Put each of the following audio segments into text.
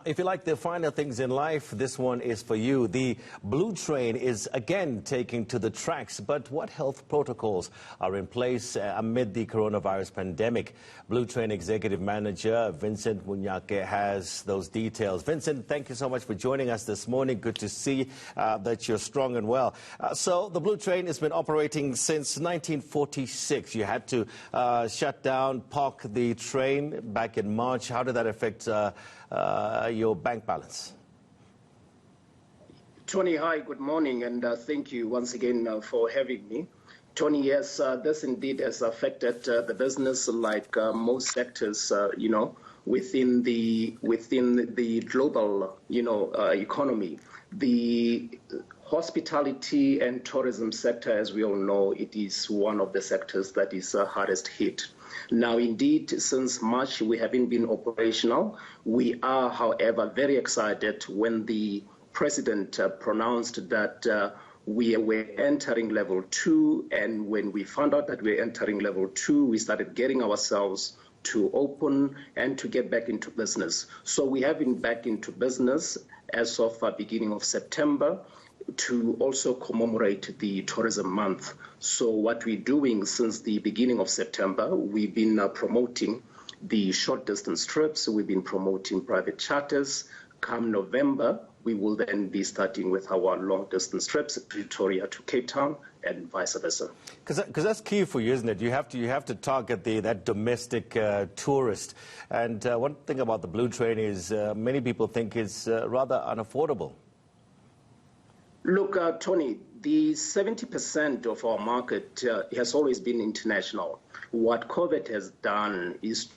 If you like the finer things in life, this one is for you. The Blue Train is again taking to the tracks, but what health protocols are in place amid the coronavirus pandemic? Blue Train Executive Manager Vincent Monyake has those details. Vincent, thank you so much for joining us this morning. Good to see that you're strong and well. So the Blue Train has been operating since 1946. You had to shut down, park the train back in March. How did that affect your bank balance? Tony, hi, good morning, and thank you once again for having me. Tony, yes, this indeed has affected the business like most sectors, within the global, economy. The hospitality and tourism sector, as we all know, it is one of the sectors that is hardest hit. Now, indeed, since March, we haven't been operational. We are, however, very excited when the President pronounced that we were entering level 2, and when we found out that we were entering level 2, we started getting ourselves to open and to get back into business. So we have been back into business as of beginning of September to also commemorate the tourism month. So what we're doing since the beginning of September, we've been promoting the short distance trips, we've been promoting private charters. Come November, we will then be starting with our long distance trips, Pretoria to Cape Town and vice versa. Because that's key for you, isn't it? You have to target that domestic tourist. And one thing about the Blue Train is many people think it's rather unaffordable. Look, Tony, the 70% of our market has always been international. What COVID has done is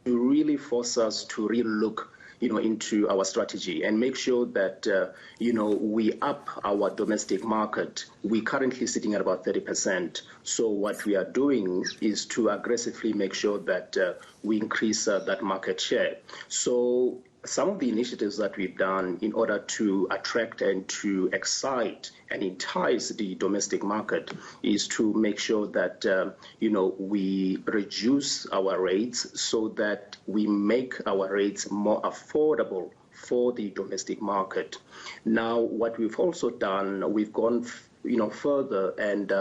to really force us to relook into our strategy and make sure that, we up our domestic market. We're currently sitting at about 30%. So what we are doing is to aggressively make sure that we increase that market share. So some of the initiatives that we've done in order to attract and to excite and entice the domestic market is to make sure that, we reduce our rates so that we make our rates more affordable for the domestic market. Now, what we've also done, we've gone, further and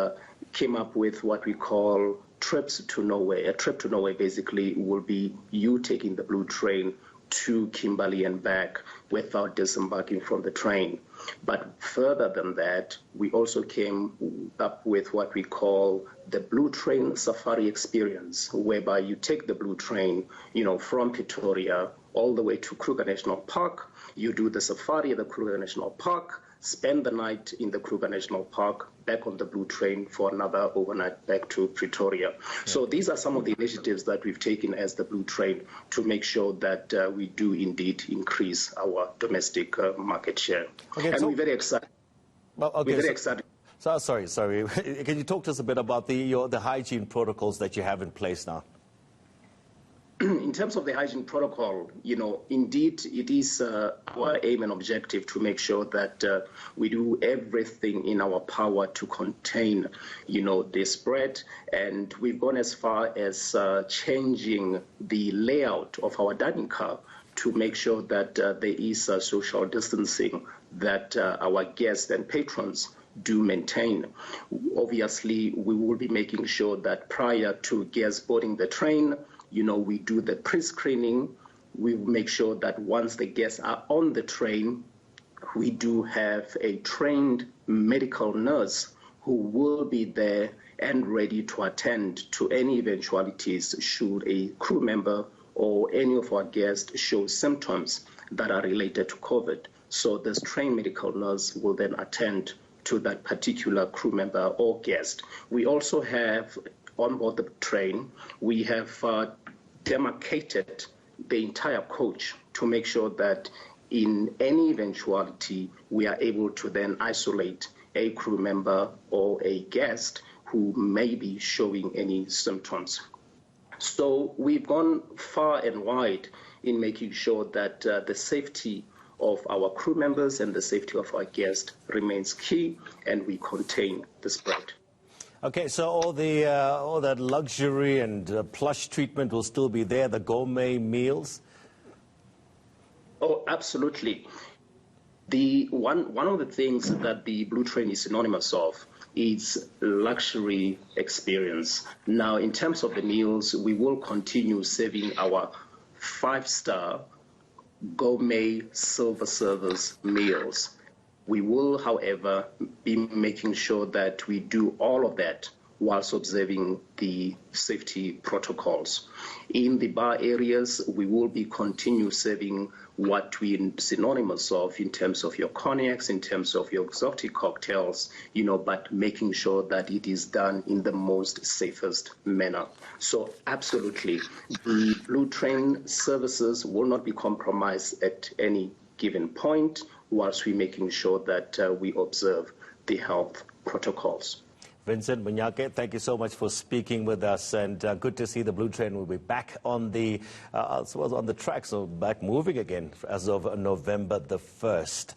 came up with what we call trips to Norway. A trip to Norway basically will be you taking the Blue Train to Kimberley and back without disembarking from the train. But further than that, we also came up with what we call the Blue Train Safari Experience, whereby you take the Blue Train, from Pretoria all the way to Kruger National Park. You do the safari at the Kruger National Park, spend the night in the Kruger National Park, back on the Blue Train for another overnight back to Pretoria. Yeah. So these are some of the initiatives that we've taken as the Blue Train to make sure that we do indeed increase our domestic market share. Okay, and we're very excited. Well, okay, we're very excited. So, sorry. Can you talk to us a bit about the hygiene protocols that you have in place now? In terms of the hygiene protocol, indeed it is our aim and objective to make sure that we do everything in our power to contain, the spread. And we've gone as far as changing the layout of our dining car to make sure that there is social distancing that our guests and patrons do maintain. Obviously, we will be making sure that prior to guests boarding the train, we do the pre-screening. We make sure that once the guests are on the train, we do have a trained medical nurse who will be there and ready to attend to any eventualities should a crew member or any of our guests show symptoms that are related to COVID. So this trained medical nurse will then attend to that particular crew member or guest. We also have on board the train, we have demarcated the entire coach to make sure that in any eventuality, we are able to then isolate a crew member or a guest who may be showing any symptoms. So we've gone far and wide in making sure that the safety of our crew members and the safety of our guests remains key, and we contain the spread. Okay, so all that luxury and plush treatment will still be there, the gourmet meals? Oh, absolutely. One of the things that the Blue Train is synonymous of is luxury experience. Now, in terms of the meals, we will continue serving our five-star gourmet silver service meals. We will, however, be making sure that we do all of that whilst observing the safety protocols. In the bar areas, we will be continue serving what we synonymous of in terms of your cognacs, in terms of your exotic cocktails, but making sure that it is done in the most safest manner. So absolutely, the Blue Train services will not be compromised at any given point whilst we're making sure that we observe the health protocols. Vincent, Monyake, thank you so much for speaking with us, and good to see the Blue Train will be back on the on the track, so back moving again as of November the 1st.